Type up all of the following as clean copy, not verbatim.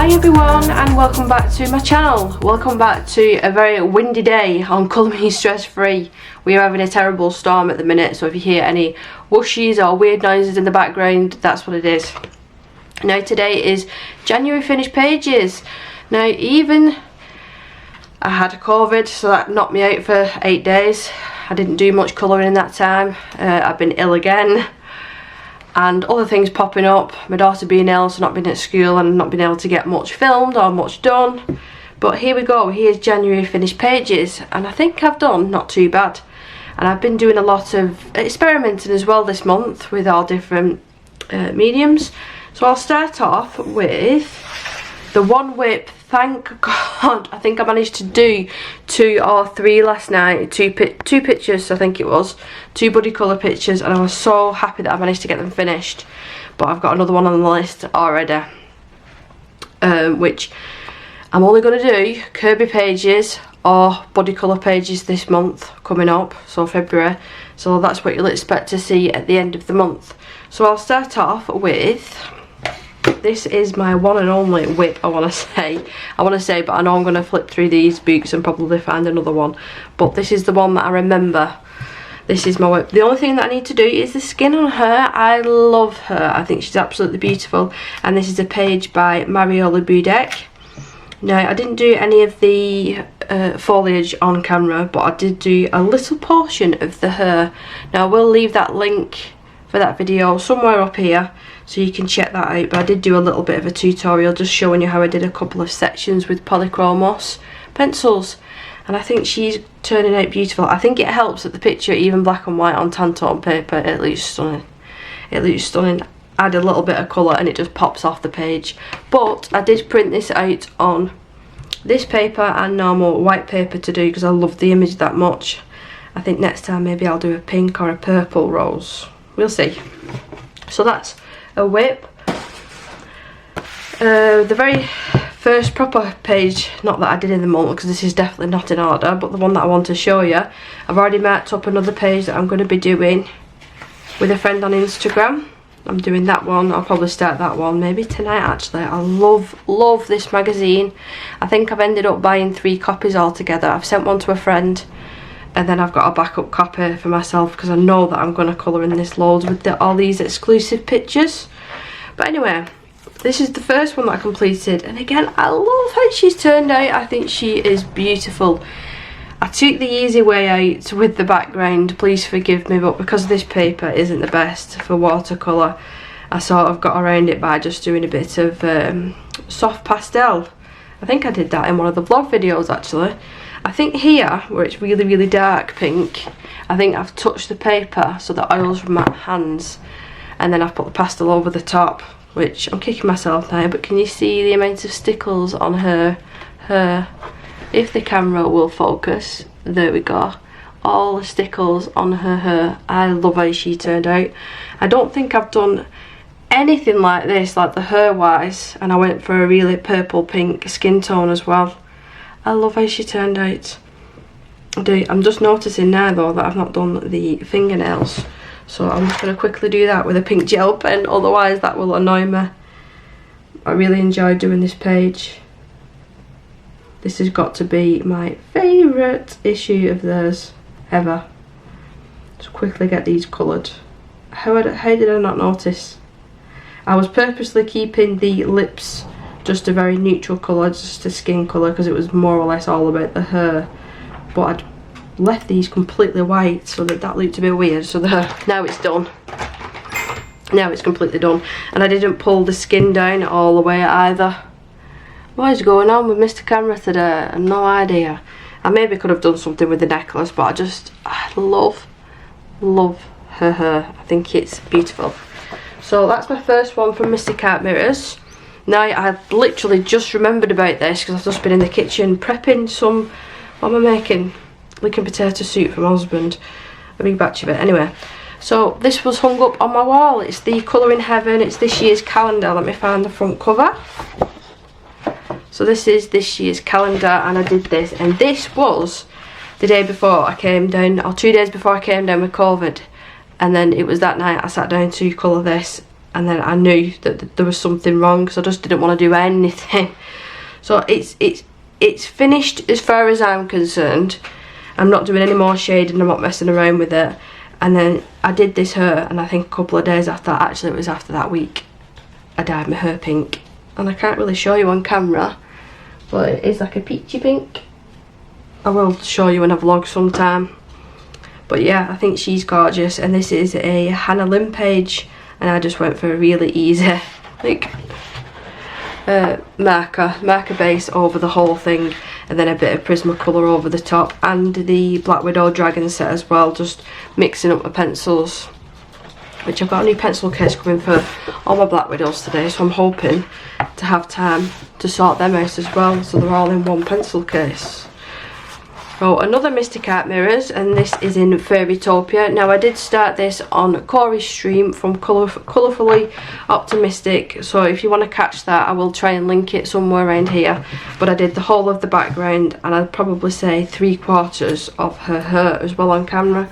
Hi everyone and welcome back to my channel. Welcome back to a very windy day on Colour Me Stress Free. We are having a terrible storm at the minute, so if you hear any whooshies or weird noises in the background, that's what it is. Now today is January finished pages. Now even I had COVID, so that knocked me out for 8 days. I didn't do much colouring in that time. I've been ill again. And other things popping up, my daughter being ill, so not being at school and not being able to get much filmed or much done. But here we go, here's January finished pages, and I think I've done not too bad. And I've been doing a lot of experimenting as well this month with all different mediums. So I'll start off with the one whip. Thank God, I think I managed to do 2 or 3 last night, two pictures I think it was, 2 buddy colour pictures, and I was so happy that I managed to get them finished. But I've got another one on the list already, which I'm only going to do Kirby pages or buddy colour pages this month coming up, so February, so that's what you'll expect to see at the end of the month. So I'll start off with, this is my one and only whip, I want to say, but I know I'm going to flip through these books and probably find another one. But this is the one that I remember. This is my whip. The only thing that I need to do is the skin on her. I love her. I think she's absolutely beautiful. And this is a page by Zodiac. Now, I didn't do any of the foliage on camera, but I did do a little portion of the hair. Now, I will leave that link for that video somewhere up here, so you can check that out. But I did do a little bit of a tutorial just showing you how I did a couple of sections with polychromos pencils, and I think she's turning out beautiful. I think it helps that the picture, even black and white on Tantone paper, it looks stunning. It looks stunning. Add a little bit of colour and it just pops off the page. But I did print this out on this paper and normal white paper to do because I love the image that much. I think next time maybe I'll do a pink or a purple rose. We'll see. So that's a whip. The very first proper page, not that I did in the month because this is definitely not in order, but the one that I want to show you, I've already marked up another page that I'm going to be doing with a friend on Instagram. I'm doing that one. I'll probably start that one maybe tonight actually. I love this magazine. I think I've ended up buying 3 copies altogether. I've sent one to a friend, and then I've got a backup copy for myself because I know that I'm going to colour in this loads with all these exclusive pictures. But anyway, this is the first one that I completed, and again, I love how she's turned out. I think she is beautiful. I took the easy way out with the background, please forgive me, but because this paper isn't the best for watercolour, I sort of got around it by just doing a bit of soft pastel. I think I did that in one of the vlog videos actually. I think here, where it's really dark pink, I think I've touched the paper so the oil's from my hands, and then I've put the pastel over the top, which I'm kicking myself now, but can you see the amount of stickles on her hair? If the camera will focus, there we go. All the stickles on her hair. I love how she turned out. I don't think I've done anything like this, like the hair wise, and I went for a really purple pink skin tone as well. I love how she turned out. I'm just noticing now though that I've not done the fingernails, so I'm just going to quickly do that with a pink gel pen, otherwise that will annoy me. I really enjoyed doing this page. This has got to be my favourite issue of theirs ever. Just quickly get these coloured. How did I not notice? I was purposely keeping the lips just a very neutral colour, just a skin colour, because it was more or less all about the hair. But I'd left these completely white so that looked a bit weird. So now it's done. Now it's completely done. And I didn't pull the skin down all the way either. What is going on with Mr. Camera today? I have no idea. I maybe could have done something with the necklace, but I love her hair. I think it's beautiful. So that's my first one from Mr. Cart Mirrors. Now I've literally just remembered about this because I've just been in the kitchen prepping some, what am I making? Lincoln potato soup for my husband. A big batch of it. Anyway, so this was hung up on my wall. It's the Colour in Heaven. It's this year's calendar. Let me find the front cover. So this is this year's calendar, and I did this, and this was the day before I came down, or 2 days before I came down with COVID, and then it was that night I sat down to colour this, and then I knew that there was something wrong, so I just didn't want to do anything. So it's finished as far as I'm concerned. I'm not doing any more shading, I'm not messing around with it. And then I did this hair, and I think a couple of days after that, actually it was after that week, I dyed my hair pink. And I can't really show you on camera, but it is like a peachy pink. I will show you in a vlog sometime. But yeah, I think she's gorgeous, and this is a Hannah Lynn page, and I just went for a really easy, like, marker base over the whole thing, and then a bit of Prismacolor over the top, and the Black Widow Dragon set as well, just mixing up my pencils, which I've got a new pencil case coming for all my Black Widows today, so I'm hoping to have time to sort them out as well, so they're all in one pencil case. Oh, another Mystic Art mirrors, and this is in Fairytopia. Now, I did start this on Corey's stream from Colourfully Optimistic, so if you want to catch that, I will try and link it somewhere around here. But I did the whole of the background, and I'd probably say 3/4 of her hair as well on camera.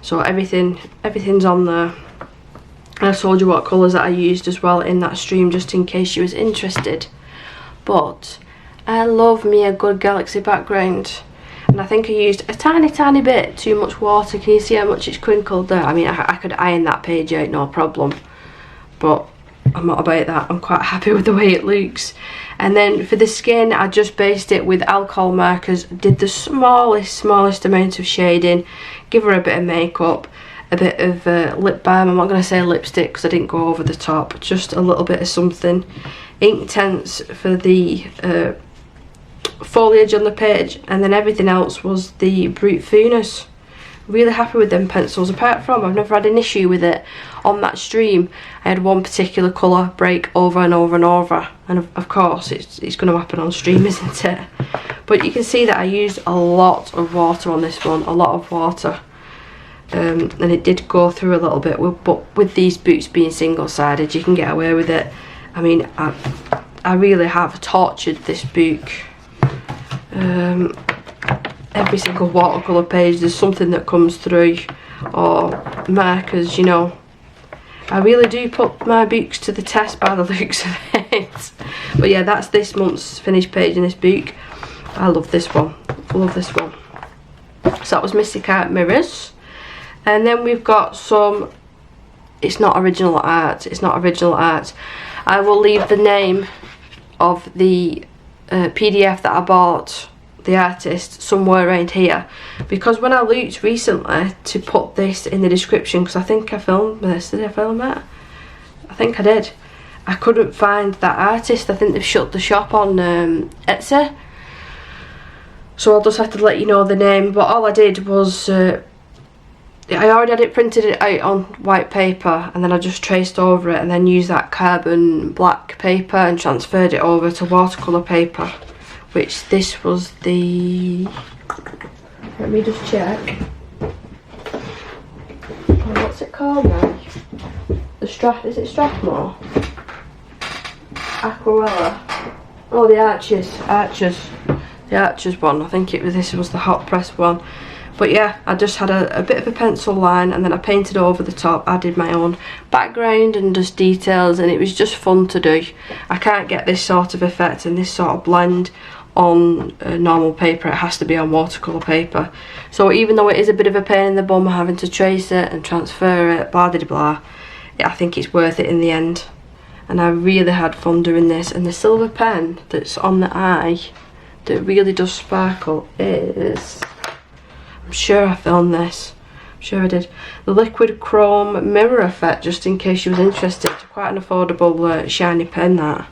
So everything's on there. And I told you what colours that I used as well in that stream, just in case you was interested. But I love me a good galaxy background. And I think I used a tiny bit too much water. Can you see how much it's crinkled there? I mean, I could iron that page out, no problem. But I'm not about that. I'm quite happy with the way it looks. And then for the skin, I just based it with alcohol markers. Did the smallest amount of shading. Give her a bit of makeup. A bit of lip balm. I'm not going to say lipstick because I didn't go over the top. Just a little bit of something. Inktense for the foliage on the page, and then everything else was the Brute Funes. Really happy with them pencils. Apart from, I've never had an issue with it on that stream. I had one particular colour break over and over and over, and of course it's going to happen on stream, isn't it? But you can see that I used a lot of water on this one, a lot of water. And it did go through a little bit, but with these boots being single-sided, you can get away with it. I mean, I really have tortured this book. Every single watercolour page there's something that comes through, or markers, you know. I really do put my books to the test by the looks of it. But yeah, that's this month's finished page in this book. I love this one, so that was Mystic Art mirrors. And then we've got some, it's not original art. I will leave the name of the PDF that I bought, the artist, somewhere around here, because when I looked recently to put this in the description, because I think I filmed this, did I film it? I think I did. I couldn't find that artist. I think they've shut the shop on Etsy, so I'll just have to let you know the name. But all I did was I already had it printed it out on white paper, and then I just traced over it and then used that carbon black paper and transferred it over to watercolour paper, which this was the, let me just check, oh, what's it called now? The is it Strathmore? Aquarella. Oh, the Archers. The Archers one. I think this was the hot press one. But yeah, I just had a bit of a pencil line, and then I painted over the top, added my own background and just details, and it was just fun to do. I can't get this sort of effect and this sort of blend on normal paper. It has to be on watercolour paper. So even though it is a bit of a pain in the bum having to trace it and transfer it, blah blah blah, I think it's worth it in the end. And I really had fun doing this. And the silver pen that's on the eye that really does sparkle is, I'm sure I filmed this, I'm sure I did, the liquid chrome mirror effect, just in case you was interested. It's quite an affordable shiny pen, that.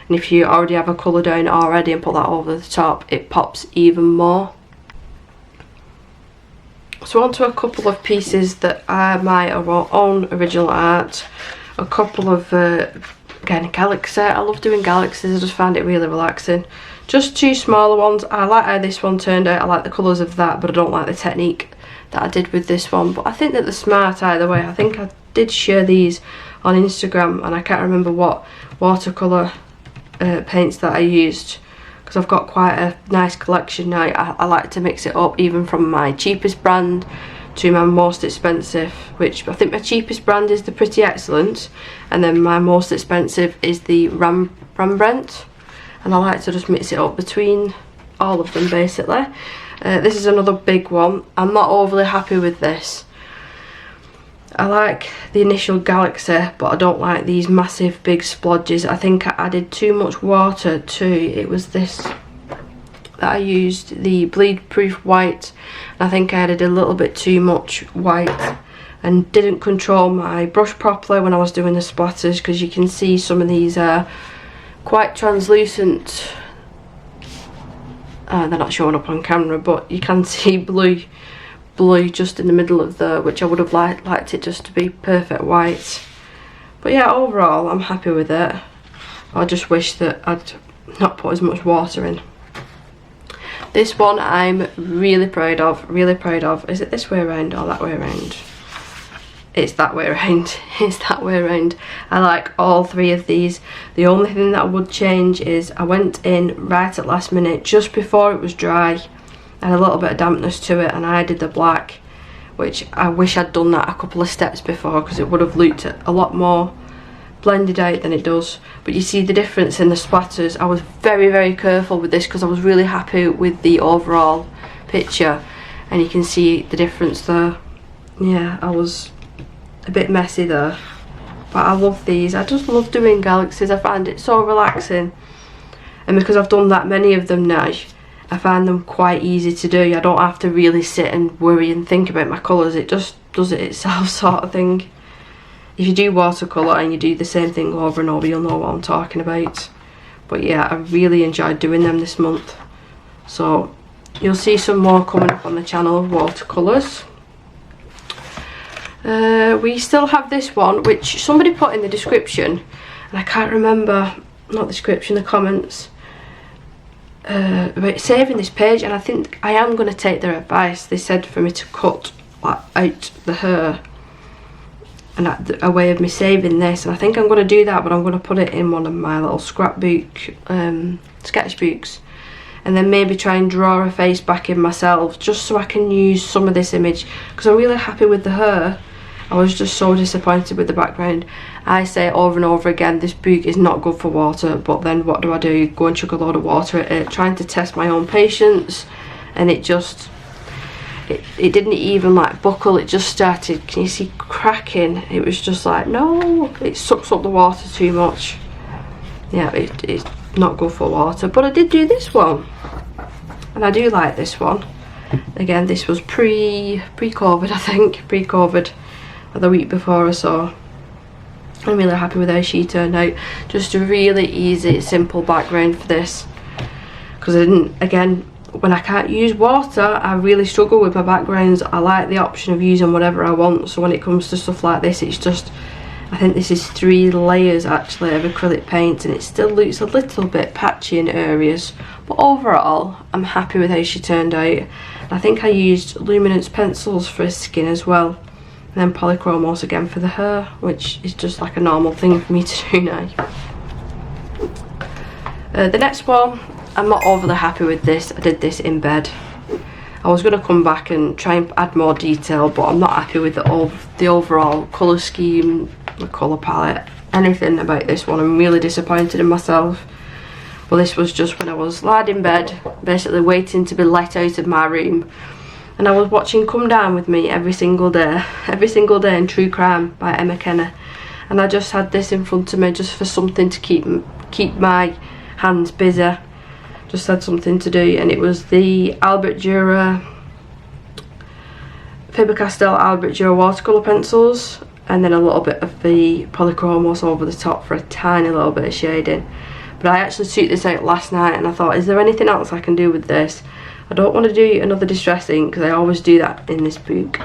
And if you already have a colour down already and put that over the top, it pops even more. So on to a couple of pieces that I might own original art. A couple of, again, galaxy. I love doing galaxies, I just find it really relaxing. Just two smaller ones. I like how this one turned out. I like the colours of that, but I don't like the technique that I did with this one. But I think that they're smart either way. I think I did share these on Instagram, and I can't remember what watercolour paints that I used, because I've got quite a nice collection now. I like to mix it up, even from my cheapest brand to my most expensive, which I think my cheapest brand is the Pretty Excellent, and then my most expensive is the Rembrandt, and I like to just mix it up between all of them basically. This is another big one. I'm not overly happy with this. I like the initial Galaxy, but I don't like these massive big splodges. I think I added too much water to, it was this that I used, the bleed proof white, and I think I added a little bit too much white and didn't control my brush properly when I was doing the splatters, because you can see some of these are quite translucent. They're not showing up on camera, but you can see blue just in the middle of the, which I would have liked it just to be perfect white. But yeah, overall I'm happy with it. I just wish that I'd not put as much water in. This one I'm really proud of, really proud of. Is it this way around or that way around? It's that way around. It's that way around. I like all three of these. The only thing that I would change is I went in right at last minute, just before it was dry, and a little bit of dampness to it, and I did the black, which I wish I'd done that a couple of steps before, because it would have looked a lot more blended out than it does. But you see the difference in the splatters. I was very, very careful with this because I was really happy with the overall picture, and you can see the difference there. Yeah, I was a bit messy there, but I love these. I just love doing galaxies. I find it so relaxing, and because I've done that many of them now, I find them quite easy to do. I don't have to really sit and worry and think about my colours. It just does it itself, sort of thing. If you do watercolour and you do the same thing over and over, you'll know what I'm talking about. But yeah, I really enjoyed doing them this month. So you'll see some more coming up on the channel of watercolours. We still have this one, which somebody put in the description, and I can't remember, not the description, the comments, about saving this page, and I think I am going to take their advice. They said for me to cut out the hair, and a way of me saving this, and I think I'm going to do that, but I'm going to put it in one of my little scrapbook sketchbooks, and then maybe try and draw a face back in myself, just so I can use some of this image, because I'm really happy with the hair. I was just so disappointed with the background. I say over and over again, this book is not good for water, but then what do? Go and chuck a load of water at it, trying to test my own patience, and it didn't even like buckle. It just started, can you see, cracking. It was just like, no, it sucks up the water too much. Yeah, it's not good for water. But I did do this one, and I do like this one. Again, this was pre-COVID, I think, pre-COVID, the week before or so. I'm really happy with how she turned out. Just a really easy, simple background for this, because I didn't, again, when I can't use water, I really struggle with my backgrounds. I like the option of using whatever I want, so when it comes to stuff like this, it's just, I think this is 3 layers actually of acrylic paint, and it still looks a little bit patchy in areas, but overall I'm happy with how she turned out. I think I used luminance pencils for her skin as well, and then polychromos again for the hair, which is just like a normal thing for me to do now. The next one, I'm not overly happy with this. I did this in bed. I was going to come back and try and add more detail, but I'm not happy with the overall colour scheme, the colour palette, anything about this one. I'm really disappointed in myself. Well, this was just when I was lying in bed, basically waiting to be let out of my room, and I was watching Come Down With Me every single day in True Crime by Emma Kenner, and I just had this in front of me just for something to keep my hands busy. Just had something to do, and it was the Faber-Castell Albert Dürer watercolour pencils, and then a little bit of the polychromos over the top for a tiny little bit of shading. But I actually took this out last night, and I thought, is there anything else I can do with this? I don't want to do another distressing, because I always do that in this book,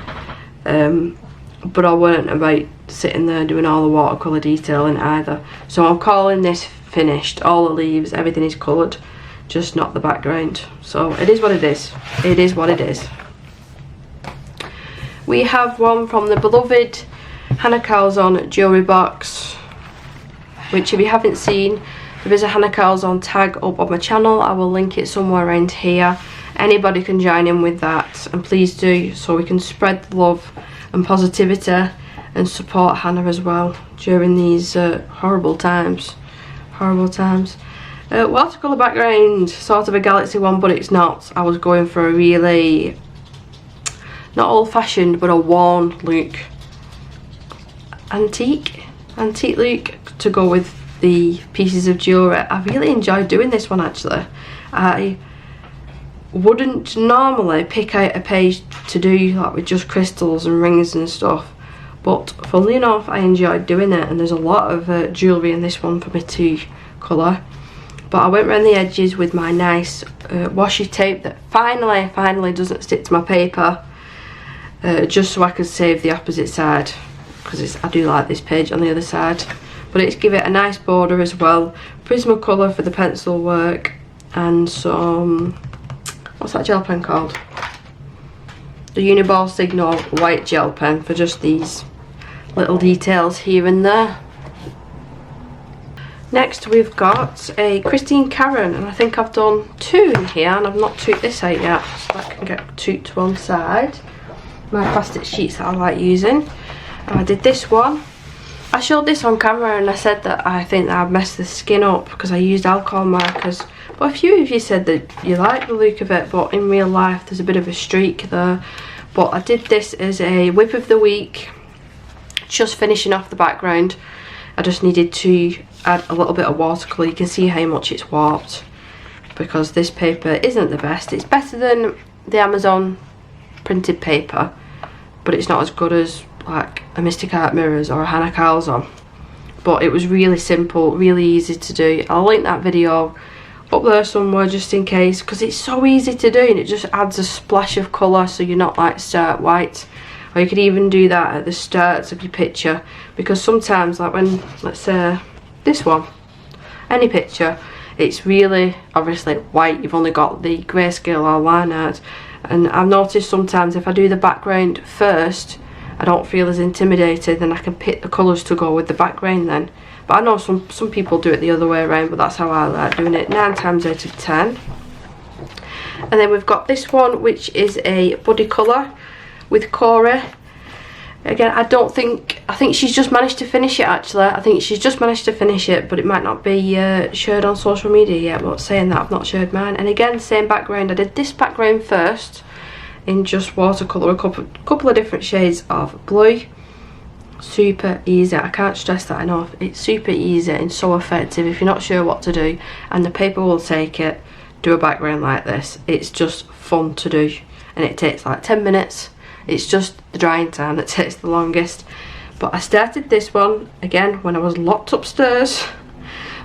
but I weren't about sitting there doing all the watercolour detailing either. So I'm calling this finished. All the leaves, everything is coloured, just not the background. So it is what it is. It is what it is. We have one from the beloved Hannah Calzon jewellery box, which if you haven't seen, there is a Hannah Calzon tag up on my channel. I will link it somewhere around here. Anybody can join in with that, and please do, so we can spread the love and positivity and support Hannah as well during these horrible times. Watercolor Background, sort of a galaxy one, but it's not. I was going for a really, not old-fashioned, but a worn look. Antique look to go with the pieces of jewellery. I really enjoyed doing this one actually. I wouldn't normally pick out a page to do like with just crystals and rings and stuff, but funnily enough I enjoyed doing it, and there's a lot of jewellery in this one for me to colour. But I went around the edges with my nice washi tape that finally doesn't stick to my paper, just so I could save the opposite side, because I do like this page on the other side. But it's give it a nice border as well, Prismacolor for the pencil work, and some, what's that gel pen called? The Uniball Signal white gel pen for just these little details here and there. Next we've got a Christine Caron, and I think I've done 2 in here, and I've not took this out yet, so I can get 2 to one side. My plastic sheets that I like using. And I did this one. I showed this on camera and I said that I think that I've messed the skin up because I used alcohol markers, but a few of you said that you like the look of it, but in real life there's a bit of a streak there. But I did this as a whip of the week, just finishing off the background. I just needed to add a little bit of watercolour. You can see how much it's warped because this paper isn't the best. It's better than the Amazon printed paper, but it's not as good as like a Mystic Art Mirrors or a Hannah Carlson. But it was really simple, really easy to do. I'll link that video up there somewhere just in case, because it's so easy to do and it just adds a splash of colour, so you're not like start white. Or you could even do that at the starts of your picture, because sometimes like when, let's say this one, any picture, it's really obviously white, you've only got the grayscale or line art, and I've noticed sometimes if I do the background first I don't feel as intimidated, and I can pick the colours to go with the background then. But I know some people do it the other way around, but that's how I like doing it 9 times out of 10. And then we've got this one, which is a buddy colour with Corey. Again, I think she's just managed to finish it actually. I think she's just managed to finish it, but it might not be shared on social media yet. But saying that, I've not shared mine. And again, same background. I did this background first in just watercolour, a couple of different shades of blue. Super easy, I can't stress that enough. It's super easy and so effective if you're not sure what to do, and the paper will take it. Do a background like this. It's just fun to do, and it takes like 10 minutes. It's just the drying time that takes the longest. But I started this one again when I was locked upstairs,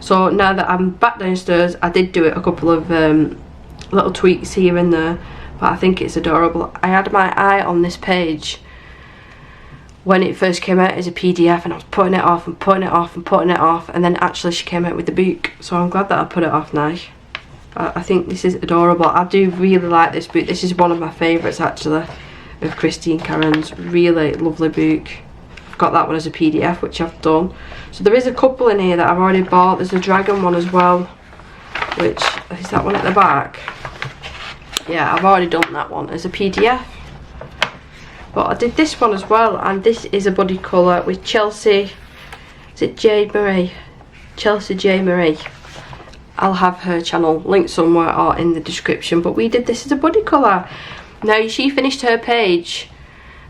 so now that I'm back downstairs I did do it a couple of little tweaks here and there, but I think it's adorable. I had my eye on this page when it first came out as a PDF, and I was putting it off and putting it off and putting it off, and then actually she came out with the book, so I'm glad that I put it off now. I think this is adorable. I do really like this book. This is one of my favourites actually of Christine Caron's. Really lovely book. I've got that one as a PDF, which I've done. So there is a couple in here that I've already bought. There's a dragon one as well, which is that one at the back. Yeah, I've already done that one as a PDF. But I did this one as well, and this is a buddy colour with Chelsea. Is it J Marie? Chelsea J Marie. I'll have her channel linked somewhere or in the description. But we did this as a buddy colour. Now she finished her page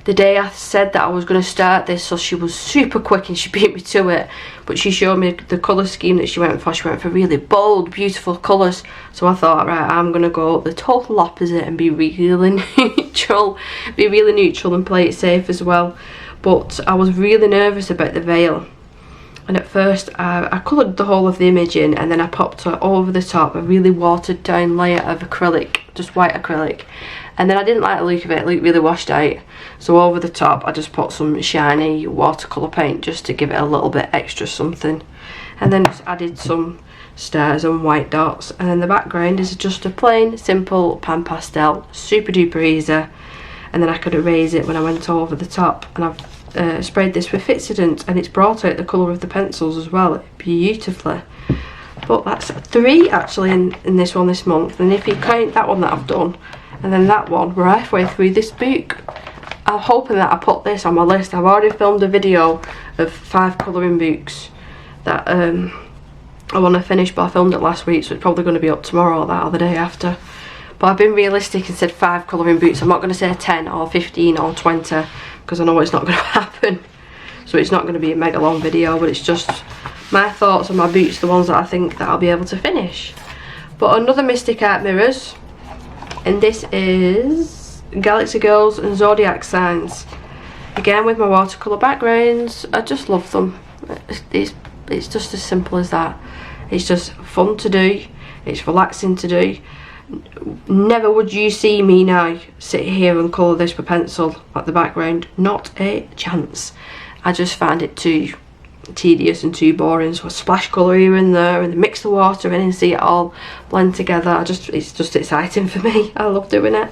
the day I said that I was going to start this, so she was super quick and she beat me to it. But she showed me the colour scheme that she went for. She went for really bold, beautiful colours. So I thought, right, I'm going to go the total opposite and be really neutral. Be really neutral and play it safe as well. But I was really nervous about the veil. And at first I coloured the whole of the image in, and then I popped it over the top a really watered down layer of acrylic, just white acrylic. And then I didn't like the look of it, it looked really washed out. So over the top I just put some shiny watercolour paint just to give it a little bit extra something. And then just added some stars and white dots. And then the background is just a plain, simple pan pastel, super duper easy. And then I could erase it when I went over the top. And I've sprayed this with Fixodent, and it's brought out the colour of the pencils as well beautifully. But that's 3 actually in this one this month. And if you count that one that I've done, and then that one, we're halfway through this book. I'm hoping that I put this on my list. I've already filmed a video of 5 colouring books that I want to finish, but I filmed it last week, so it's probably going to be up tomorrow or that or the day after. But I've been realistic and said 5 colouring books. I'm not going to say 10 or 15 or 20 because I know it's not going to happen. So it's not going to be a mega long video, but it's just my thoughts on my boots, the ones that I think that I'll be able to finish. But another Mystic Art mirrors, and this is Galaxy Girls and Zodiac signs. Again with my watercolour backgrounds. I just love them. It's just as simple as that. It's just fun to do. It's relaxing to do. Never would you see me now sit here and colour this with pencil at the background. Not a chance. I just find it too tedious and too boring. So I splash colour here and there and mix the water in and see it all blend together. It's just exciting for me. I love doing it.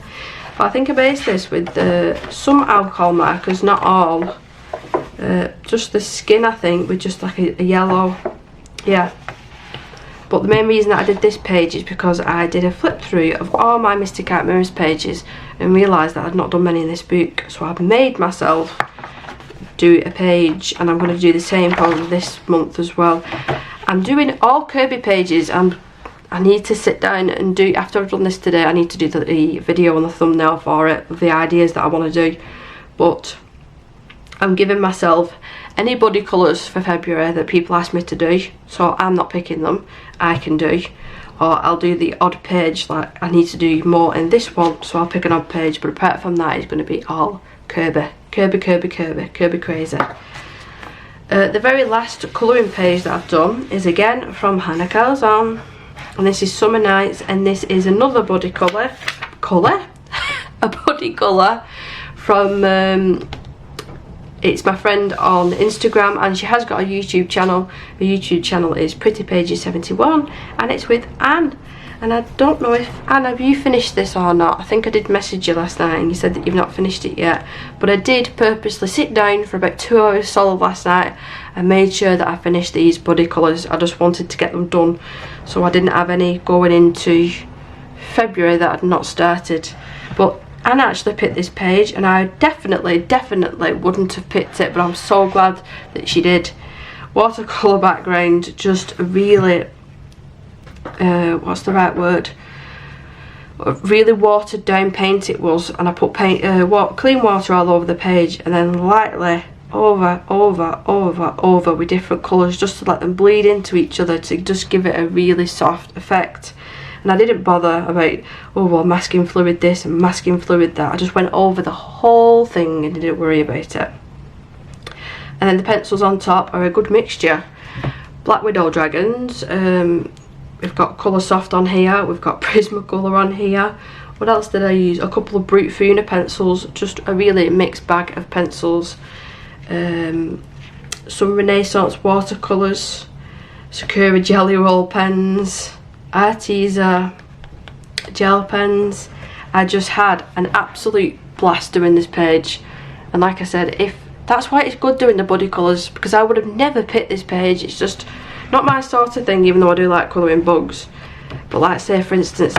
But I think I based this with some alcohol markers, not all. Just the skin, I think, with just like a yellow. Yeah. But the main reason that I did this page is because I did a flip through of all my Mystic Art Mirrors pages and realised that I'd not done many in this book. So I've made myself do a page, and I'm going to do the same probably this month as well. I'm doing all Kirby pages, and I need to sit down and do, after I've done this today, I need to do the video and the thumbnail for it, the ideas that I want to do. But I'm giving myself any body colours for February that people ask me to do, so I'm not picking them, I can do. Or I'll do the odd page, like I need to do more in this one, so I'll pick an odd page. But apart from that, it's going to be all Kirby. Kirby crazy. The very last colouring page that I've done is again from Hannah Calzone, and this is Summer Nights, and this is another body colour, a body colour from it's my friend on Instagram, and she has got a YouTube channel. Her YouTube channel is Prettypages71, and it's with Anne. And I don't know if, Anne, have you finished this or not? I think I did message you last night and you said that you've not finished it yet. But I did purposely sit down for about 2 hours solid last night and made sure that I finished these body colours. I just wanted to get them done, so I didn't have any going into February that I'd not started. But Anne actually picked this page, and I definitely wouldn't have picked it, but I'm so glad that she did. Watercolor background, just really, what's the right word? Really watered down paint it was, and I put paint, clean water all over the page, and then lightly over with different colours, just to let them bleed into each other, to just give it a really soft effect. And I didn't bother about, oh well, masking fluid this and masking fluid that. I just went over the whole thing and didn't worry about it. And then the pencils on top are a good mixture. Black Widow Dragons, we've got Colour Soft on here, we've got Prismacolor on here. What else did I use? A couple of Brute Funa pencils, just a really mixed bag of pencils. Some Renaissance watercolours, Sakura Jelly Roll pens, Arteza gel pens. I just had an absolute blast doing this page, and like I said, if that's why it's good doing the body colours, because I would have never picked this page. It's just not my sort of thing, even though I do like colouring bugs. But like say for instance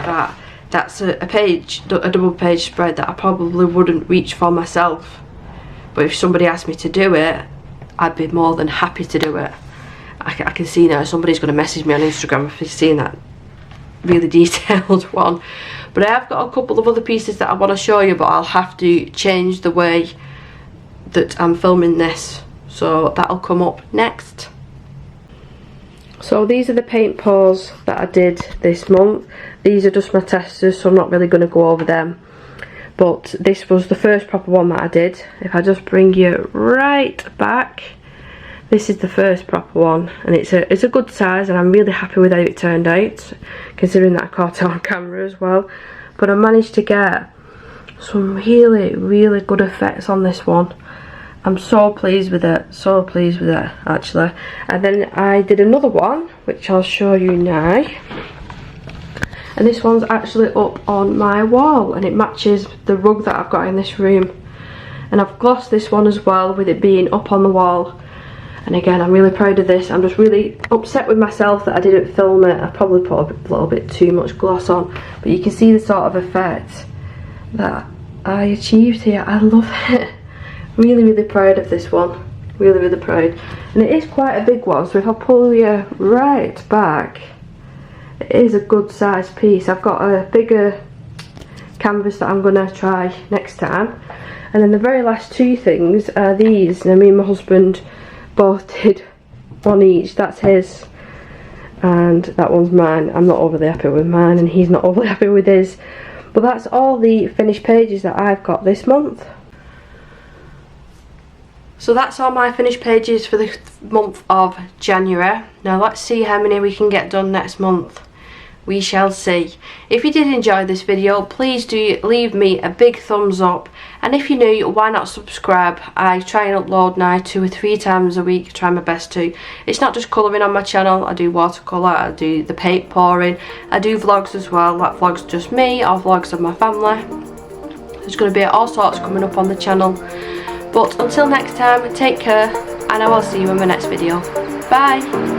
that's a page, a double page spread that I probably wouldn't reach for myself, but if somebody asked me to do it, I'd be more than happy to do it. I can see now somebody's going to message me on Instagram if they've seen that really detailed one. But I have got a couple of other pieces that I want to show you, but I'll have to change the way that I'm filming this, so that'll come up next. So these are the paint pours that I did this month. These are just my testers, so I'm not really going to go over them, but this was the first proper one that I did. If I just bring you right back, this is the first proper one, and it's a good size, and I'm really happy with how it turned out, considering that I caught it on camera as well. But I managed to get some really good effects on this one. I'm so pleased with it, actually. And then I did another one, which I'll show you now. And this one's actually up on my wall, and it matches the rug that I've got in this room. And I've glossed this one as well, with it being up on the wall. And again, I'm really proud of this. I'm just really upset with myself that I didn't film it. I probably put a little bit too much gloss on, but you can see the sort of effect that I achieved here. I love it. Really, really proud of this one. Really, really proud. And it is quite a big one, so if I pull you right back, it is a good size piece. I've got a bigger canvas that I'm gonna try next time. And then the very last two things are these. Now, me and my husband both did one each. That's his and that one's mine. I'm not overly happy with mine and he's not overly happy with his. But that's all the finished pages that I've got this month. So that's all my finished pages for the month of January. Now let's see how many we can get done next month. We shall see. If you did enjoy this video, please do leave me a big thumbs up, and if you're new, why not subscribe? I try and upload now 2 or 3 times a week, try my best to. It's not just colouring on my channel, I do watercolour, I do the paint pouring, I do vlogs as well, like vlogs just me or vlogs of my family. There's going to be all sorts coming up on the channel. But until next time, take care, and I will see you in my next video. Bye!